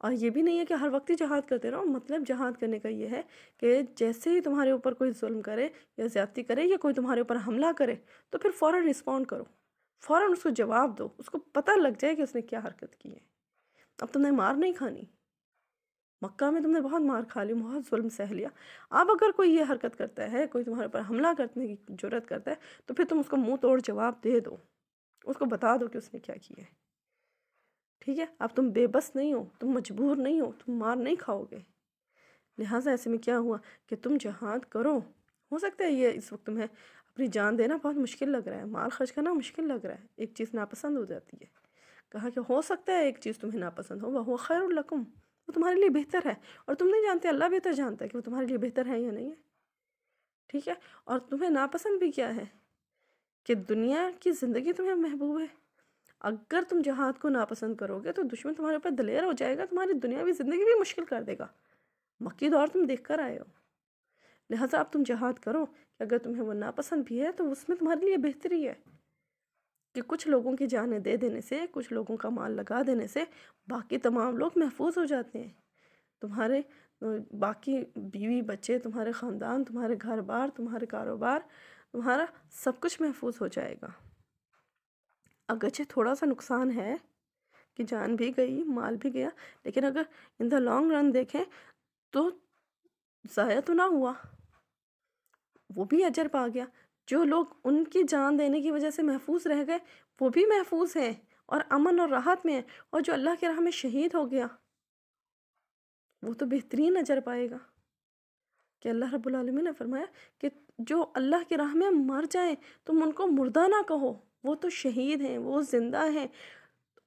اور یہ بھی نہیں ہے کہ ہر وقت ہی جہاد کرتے رہو۔ مطلب جہاد کرنے کا یہ ہے کہ جیسے ہی تمہارے اوپر کوئی ظلم کرے یا زیادتی کرے یا کوئی تمہارے اوپر حملہ کرے تو پھر فوراً رسپونڈ کرو، فوراً اس کو جواب دو، اس کو پتہ لگ جائے کہ اس نے کیا حرکت کی ہے۔ اب تم نے مار نہیں کھانی، مکہ میں تم نے بہت مار کھا لی، بہت ظلم سہ لیا، اب اگر کوئی یہ حرکت کرتا ہے، کوئی تمہارے اوپر حملہ کرنے کی جرات کرتا ہے تو پھر تم اس کو منہ توڑ جواب دے دو، اس کو بتا دو کہ اس نے کیا کیا ہے، ٹھیک ہے؟ اب تم بے بس نہیں ہو، تم مجبور نہیں ہو، تم مار نہیں کھاؤ گے۔ لہٰذا ایسے میں کیا ہوا کہ تم جہاد کرو۔ ہو سکتا ہے یہ اس وقت تمہیں اپنی جان دینا بہت مشکل لگ رہا ہے، مال خرچ کرنا مشکل لگ رہا ہے، ایک چیز ناپسند ہو جاتی ہے، کہا کہ ہو سکتا ہے ایک چیز تمہیں ناپسند ہو، وَهُوَ خَيْرٌ لَكُمْ، وہ تمہارے لیے بہتر ہے، اور تم نہیں جانتے، اللہ بہتر جانتا ہے کہ وہ تمہارے لیے بہتر ہے یا نہیں ہے، ٹھیک ہے؟ اور تمہیں ناپسند بھی کیا ہے کہ دنیا کی زندگی تمہیں محبوب ہے۔ اگر تم جہاد کو ناپسند کرو گے تو دشمن تمہارے اوپر دلیر ہو جائے گا، تمہاری دنیاوی زندگی بھی مشکل کر دے گا۔ مکی دور تم دیکھ کر آئے ہو، لہٰذا اب تم جہاد کرو کہ اگر تمہیں وہ ناپسند بھی ہے تو اس میں تمہارے لیے بہتری ہے کہ کچھ لوگوں کی جانیں دے دینے سے، کچھ لوگوں کا مال لگا دینے سے باقی تمام لوگ محفوظ ہو جاتے ہیں، تمہارے باقی بیوی بچے، تمہارے خاندان، تمہارے گھر بار، تمہارے کاروبار، تمہارا سب کچھ محفوظ ہو جائے گا۔ اگرچہ تھوڑا سا نقصان ہے کہ جان بھی گئی، مال بھی گیا، لیکن اگر ان دا لانگ رن دیکھیں تو ضائع تو نہ ہوا، وہ بھی اجر پا گیا۔ جو لوگ ان کی جان دینے کی وجہ سے محفوظ رہ گئے وہ بھی محفوظ ہیں اور امن اور راحت میں ہیں، اور جو اللہ کی راہ میں شہید ہو گیا وہ تو بہترین اجر پائے گا کہ اللہ رب العالمین نے فرمایا کہ جو اللہ کی راہ میں مر جائیں تم ان کو مردہ نہ کہو، وہ تو شہید ہیں، وہ زندہ ہیں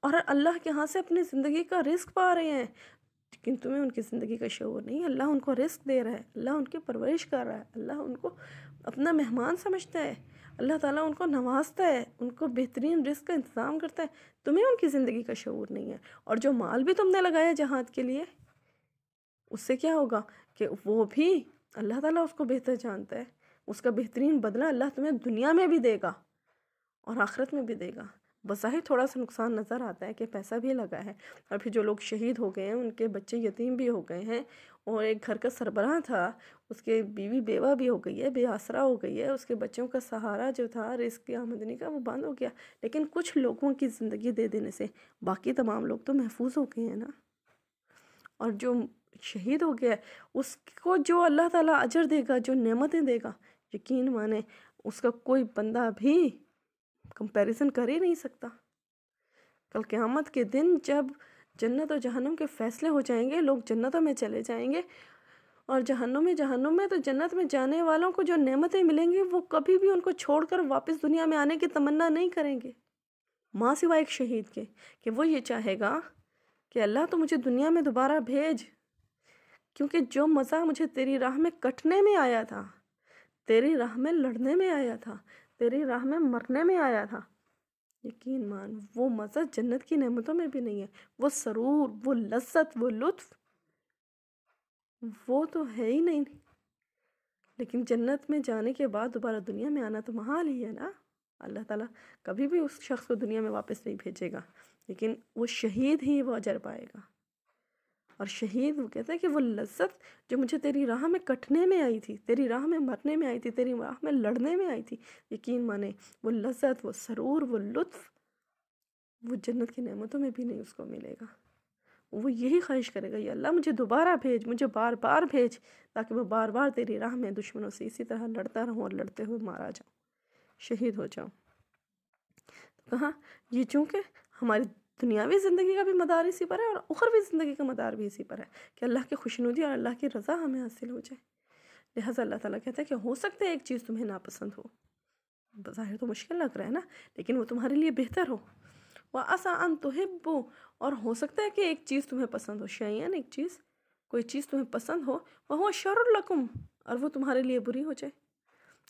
اور اللہ کے ہاں سے اپنی زندگی کا رزق پا رہے ہیں، لیکن تمہیں ان کی زندگی کا شعور نہیں۔ اللہ ان کو رزق دے رہا ہے، اللہ ان کی پرورش کر رہا ہے، اللہ ان کو اپنا مہمان سمجھتا ہے، اللہ تعالیٰ ان کو نوازتا ہے، ان کو بہترین رزق کا انتظام کرتا ہے، تمہیں ان کی زندگی کا شعور نہیں ہے۔ اور جو مال بھی تم نے لگایا جہاد کے لیے اس سے کیا ہوگا کہ وہ بھی اللہ تعالیٰ اس کو بہتر جانتا ہے، اس کا بہترین بدلہ اللہ تمہیں دنیا میں بھی دے گا اور آخرت میں بھی دے گا۔ بظاہر تھوڑا سا نقصان نظر آتا ہے کہ پیسہ بھی لگا ہے، اور پھر جو لوگ شہید ہو گئے ہیں ان کے بچے یتیم بھی ہو گئے ہیں، اور ایک گھر کا سربراہ تھا اس کے بیوی بیوہ بھی ہو گئی ہے، بے آسرا ہو گئی ہے، اس کے بچوں کا سہارا جو تھا رزق کی آمدنی کا وہ بند ہو گیا، لیکن کچھ لوگوں کی زندگی دے دینے سے باقی تمام لوگ تو محفوظ ہو گئے ہیں نا۔ اور جو شہید ہو گیا اس کو جو اللہ تعالیٰ اجر دے گا، جو نعمتیں دے گا، یقین مانے اس کا کوئی بندہ بھی کمپیریزن کر ہی نہیں سکتا۔ کل قیامت کے دن جب جنت اور جہنم کے فیصلے ہو جائیں گے، لوگ جنتوں میں چلے جائیں گے اور جہنم میں تو جنت میں جانے والوں کو جو نعمتیں ملیں گی وہ کبھی بھی ان کو چھوڑ کر واپس دنیا میں آنے کی تمنا نہیں کریں گے، ماں سوائے ایک شہید کے، کہ وہ یہ چاہے گا کہ اللہ تو مجھے دنیا میں دوبارہ بھیج، کیونکہ جو مزہ مجھے تیری راہ میں کٹنے میں آیا تھا، تیری راہ میں لڑنے میں آیا تھا، تیری راہ میں مرنے میں آیا تھا، یقین مان وہ مزہ جنت کی نعمتوں میں بھی نہیں ہے، وہ سرور، وہ لذت، وہ لطف وہ تو ہے ہی نہیں۔ لیکن جنت میں جانے کے بعد دوبارہ دنیا میں آنا تو محال ہی ہے نا، اللہ تعالیٰ کبھی بھی اس شخص کو دنیا میں واپس نہیں بھیجے گا، لیکن وہ شہید ہی وہ اجر پائے گا۔ اور شہید وہ کہتا ہے کہ وہ لذت جو مجھے تیری راہ میں کٹنے میں آئی تھی، تیری راہ میں مرنے میں آئی تھی، تیری راہ میں لڑنے میں آئی تھی، یقین مانے وہ لذت، وہ سرور، وہ لطف، وہ جنت کی نعمتوں میں بھی نہیں اس کو ملے گا۔ وہ یہی خواہش کرے گا، یا اللہ مجھے دوبارہ بھیج، مجھے بار بار بھیج، تاکہ میں بار بار تیری راہ میں دشمنوں سے اسی طرح لڑتا رہوں اور لڑتے ہوئے مارا جاؤں، شہید ہو جاؤں۔ کہاں یہ چونکہ ہماری دنیاوی زندگی کا بھی مدار اسی پر ہے اور اخروی زندگی کا مدار بھی اسی پر ہے کہ اللہ کی خوشنودی اور اللہ کی رضا ہمیں حاصل ہو جائے۔ لہٰذا اللہ تعالیٰ کہتا ہے کہ ہو سکتا ہے ایک چیز تمہیں ناپسند ہو، بظاہر تو مشکل لگ رہا ہے نا، لیکن وہ تمہارے لیے بہتر ہو۔ وَعَسَىٰ أَن تُحِبُّوا، اور ہو سکتا ہے کہ ایک چیز تمہیں پسند ہو، شیئاً ایک چیز، کوئی چیز تمہیں پسند ہو، وَهُوَ شَرٌّ لَكُمْ، اور وہ تمہارے لیے بری ہو جائے،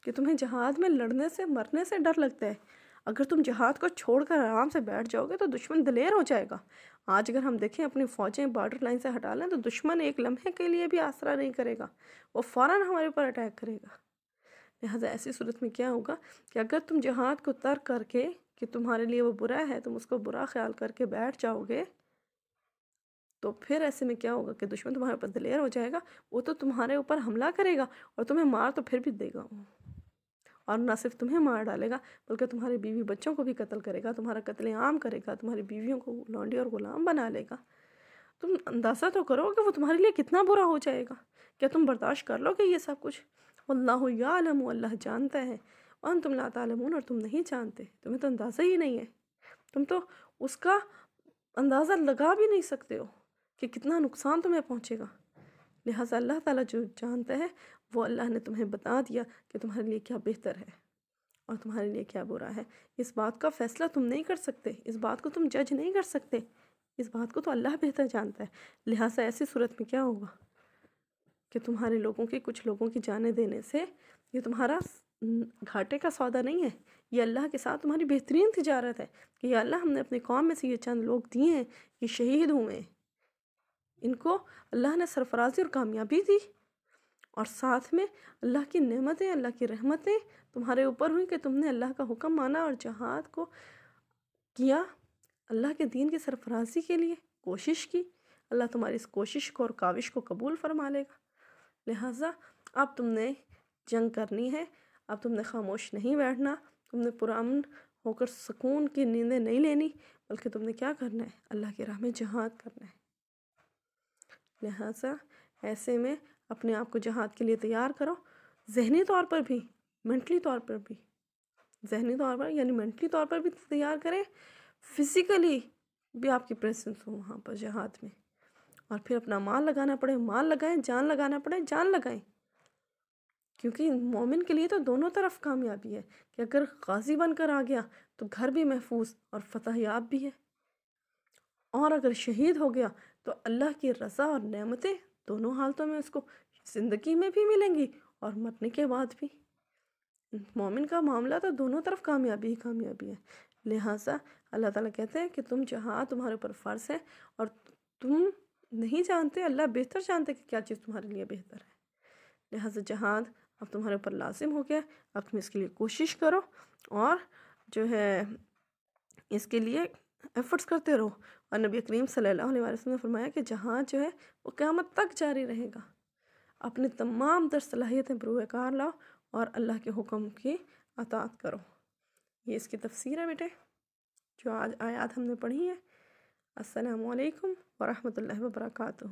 کہ تمہیں جہاد میں لڑنے سے مرنے سے ڈر لگتا ہے۔ اگر تم جہاد کو چھوڑ کر آرام سے بیٹھ جاؤ گے تو دشمن دلیر ہو جائے گا۔ آج اگر ہم دیکھیں اپنی فوجیں بارڈر لائن سے ہٹا لیں تو دشمن ایک لمحے کے لیے بھی آسرا نہیں کرے گا، وہ فوراً ہمارے اوپر اٹیک کرے گا۔ لہٰذا ایسی صورت میں کیا ہوگا کہ اگر تم جہاد کو ترک کر کے کہ تمہارے لیے وہ برا ہے، تم اس کو برا خیال کر کے بیٹھ جاؤ گے، تو پھر ایسے میں کیا ہوگا کہ دشمن تمہارے اوپر دلیر ہو جائے گا، وہ تو تمہارے اوپر حملہ کرے گا اور تمہیں مار تو پھر بھی دے گا، اور نہ صرف تمہیں مار ڈالے گا بلکہ تمہارے بیوی بچوں کو بھی قتل کرے گا، تمہارا قتل عام کرے گا، تمہاری بیویوں کو لونڈی اور غلام بنا لے گا۔ تم اندازہ تو کرو کہ وہ تمہارے لیے کتنا برا ہو جائے گا۔ کیا تم برداشت کر لو گے یہ سب کچھ؟ واللہ یعلم، اللہ جانتا ہے، وانتم لا تعلمون، اور تم نہیں جانتے، تمہیں تو اندازہ ہی نہیں ہے، تم تو اس کا اندازہ لگا بھی نہیں سکتے ہو کہ کتنا نقصان تمہیں پہنچے گا۔ لہٰذا اللہ تعالیٰ جو جانتا ہے وہ اللہ نے تمہیں بتا دیا کہ تمہارے لیے کیا بہتر ہے اور تمہارے لیے کیا برا ہے۔ اس بات کا فیصلہ تم نہیں کر سکتے، اس بات کو تم جج نہیں کر سکتے، اس بات کو تو اللہ بہتر جانتا ہے۔ لہٰذا ایسی صورت میں کیا ہوگا کہ تمہارے لوگوں کی، کچھ لوگوں کی جانیں دینے سے یہ تمہارا گھاٹے کا سودا نہیں ہے، یہ اللہ کے ساتھ تمہاری بہترین تجارت ہے کہ یا اللہ ہم نے اپنی قوم میں سے یہ چند لوگ دیے ہیں، یہ شہید ہوئے ہیں، ان کو اللہ نے سرفرازی اور کامیابی دی، اور ساتھ میں اللہ کی نعمتیں، اللہ کی رحمتیں تمہارے اوپر ہوئیں کہ تم نے اللہ کا حکم مانا اور جہاد کو کیا، اللہ کے دین کی سرفرازی کے لیے کوشش کی۔ اللہ تمہاری اس کوشش کو اور کاوش کو قبول فرما لے گا۔ لہٰذا اب تم نے جنگ کرنی ہے، اب تم نے خاموش نہیں بیٹھنا، تم نے پرامن ہو کر سکون کی نیندیں نہیں لینی، بلکہ تم نے کیا کرنا ہے؟ اللہ کی راہ میں جہاد کرنا ہے۔ لہٰذا ایسے میں اپنے آپ کو جہاد کے لیے تیار کرو، ذہنی طور پر بھی، منٹلی طور پر بھی، ذہنی طور پر یعنی منٹلی طور پر بھی تیار کریں، فزیکلی بھی آپ کی پریزنس ہو وہاں پر جہاد میں، اور پھر اپنا مال لگانا پڑے مال لگائیں، جان لگانا پڑے جان لگائیں، کیونکہ مومن کے لیے تو دونوں طرف کامیابی ہے کہ اگر غازی بن کر آ گیا تو گھر بھی محفوظ اور فتح یاب بھی ہے، اور اگر شہید ہو گیا تو اللہ کی رضا اور نعمتیں دونوں حالتوں میں اس کو زندگی میں بھی ملیں گی اور مرنے کے بعد بھی۔ مومن کا معاملہ تو دونوں طرف کامیابی ہی کامیابی ہے۔ لہٰذا اللہ تعالیٰ کہتے ہیں کہ تم جہاد تمہارے اوپر فرض ہے، اور تم نہیں جانتے، اللہ بہتر جانتے کہ کیا چیز تمہارے لیے بہتر ہے۔ لہٰذا جہاد اب تمہارے اوپر لازم ہو گیا، اب تم اس کے لیے کوشش کرو اور جو ہے اس کے لیے ایفرٹس کرتے رہو۔ اور نبی کریم صلی اللہ علیہ وسلم نے فرمایا کہ جہاد جو ہے وہ قیامت تک جاری رہے گا۔ اپنے تمام در صلاحیتیں بروئے کار لاؤ اور اللہ کے حکم کی اطاعت کرو۔ یہ اس کی تفسیر ہے بیٹے جو آج آیات ہم نے پڑھی ہیں۔ السلام علیکم ورحمۃ اللہ وبرکاتہ۔